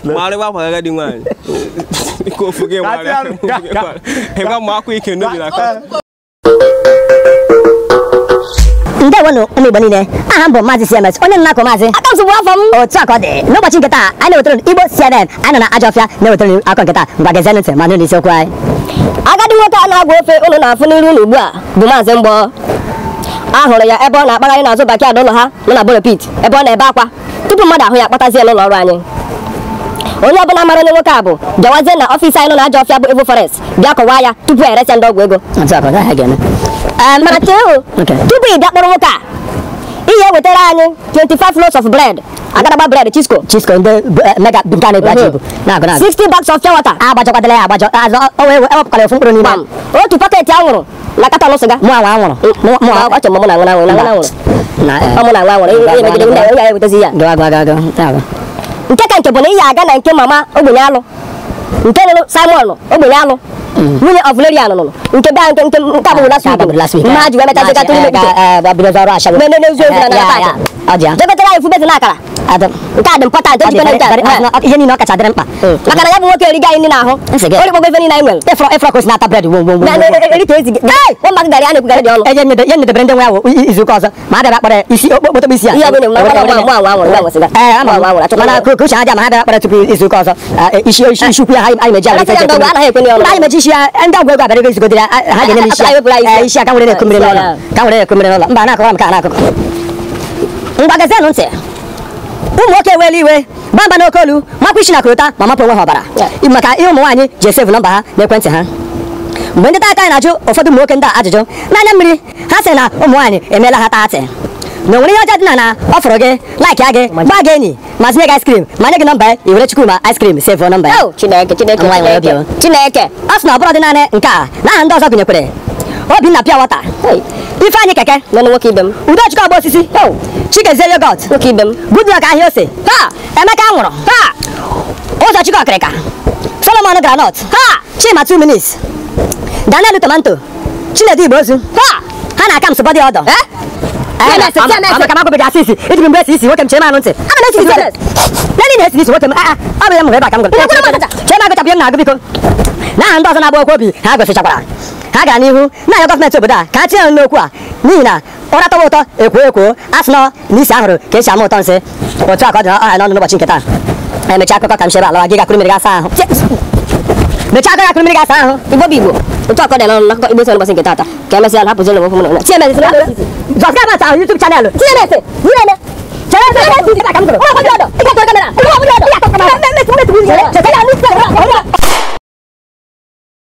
Mari wa fa ga di wan. Ko fuge mari. He ga ma ku ike no bi la ka. Nde wono umi boni ne. Aha mbo mazi CMS. Onye nna ko mazi. Aka so bua fam. O tu akode. No bachi nketa. Ai na wetoro Igbo CNN. Ai na Ajofia na wetoro akọ nketa. Ngba gezenete ma no ni so kwai. Agadi nwoke a na-agwa ofe ụlọ na-afụ n'iru unu ugbu a bụ Maazị Mgbọ. Ahụrụ ya ebe ọ na-akpagharị n'azụ backyard ụlọ ha nọ na Boro Pit ebe ọ na-ebe akwa tupu mmadụ ahụ ya kpatazie n'ụlọ ọrụ anyị. Onye ọbụla mara onye nwoke a bụ bịawazie na ọfịs anyị nọ na Ajọfịa bụ Evo Forest bịa kọwaa ya tupu eresịa ndị ọgwụ ego. Mana chee tupu ị bịa kpọrọ nwoke a ihe wetara anyị 25 loaves of bread. Agadaba bread Chisco ndị mega bigane brajibu na 60 bags of pure water agbajọkwadala ya agbajọ azọ ewepụkara ofu mkpụrụ n'ime otu paketi anwụrụ na katalụ sịga mụ anwa anwụrụ ọchọ mụ na anwụrụ anwụrụ na anwụrụ na ọmụ na anwa anwụrụ emegide ndị ya ewetezi ya nke ka nke bụ na ihe aga na nke mama ogbenye alụ nke nụrụ Simon ogbenye alụ nwunye of Lerian nụrụ nke bịa nke abụghị last week mma ji wee metazi gatụ n'ime jekọtara anyị fubezi na akara nke a dị mpọtant ihe niile ọ kacha dịrị mkpa maka na ya bụ nwoke eriga anyị n'ahụ orikpọgo ife niile anyị nwere efrọ kosi na-ata bred erite ezi nwamba gari a na-ekwugara dị ọnụ ihe nyedebere ndị nwe ya wụ izu ụka ọzọ ma abịara kpọrọ isi okpotokpo isi ya mana ka uche aja ma ha bịara kpọrọ tupu izu ụka ọzọ isi ukwu ya anyị meji anyị meji isi ya ndị ọgwụ ego abịara izugodere ha ga-enye isi ya ka nwere na-eku mmiri n'ụlọ mba na-akọwara m ka a na-akụkọ mgbagazenụ ntị ụmụ nwoke ewela iwe bamba n'okolu makwa isi na korota ma mapụ onwe ha ọbara maka ihe ụmụ nwaanyị ji esevu nọmba ha n'ekwentị ha mgbe ndị aka anyị na-ajụ ụfọdụ ụmụ nwoke ndị a ajụjụ n'anya mmiri ha sị na ụmụ nwaanyị emeela ha taatị na onwere ihe ọjọọ dị na ọ fọrọ gị laik ya gị gbaa gị enyi ma zinye gị ice cream ma nye gị nọmba ya iwere Chukwuma ice cream sevuo nọmba ya Chineke ọ sị na ọ bụrụ dị naanị nke a na aha ndị ọzọ gụnyekwere Obinna pịa wata Ifeanyị keke Udochukwu agba osisi Chikezie yogurt Goodluck ahịa ose Emeka anwụrụ Ụzọchukwu ọkịrịka Solomon granọt Chima 2 minutes Daniel tomato Chinedu Igbo ozu ha na-aka m sụbọdị ọdọ maka m agụbeghị asị isi iji mgbe esi isi nwoke m chee manụ ntị nani na-esi isi nwoke m ọ bụ ya m hụrụ ebe aka m gụrụ chee ma agụchapụ ihe m na-agụ biko n'aha ndị ọzọ na-agba okwu obi ha gosichakwara ha gara n'ihu na-ayọ gọọmenti obodo a ka ha tinye ya n'okwu a n'ihi na ụra tọwa ụtọ ekwo a sị nọ n'isi ahụrụ ka esi ama ụtọ nsị otu a ka ọ dị ọha n'ọnụ n'ụbọchị nke taa emechaa akụkọ ka m chere alawa gị gakwuru mmiri gasa ahụ mechaa akụkọ gakwuru mmiri gasa ahụ Igbo bụ Igbo otu akọ dị n'ọnụ n'akụkọ Igbo n'ụbọchị nke taa ka emesịa na hapụzi ụlọ okwu m Zọsgabas ahụ YouTube chanel TMS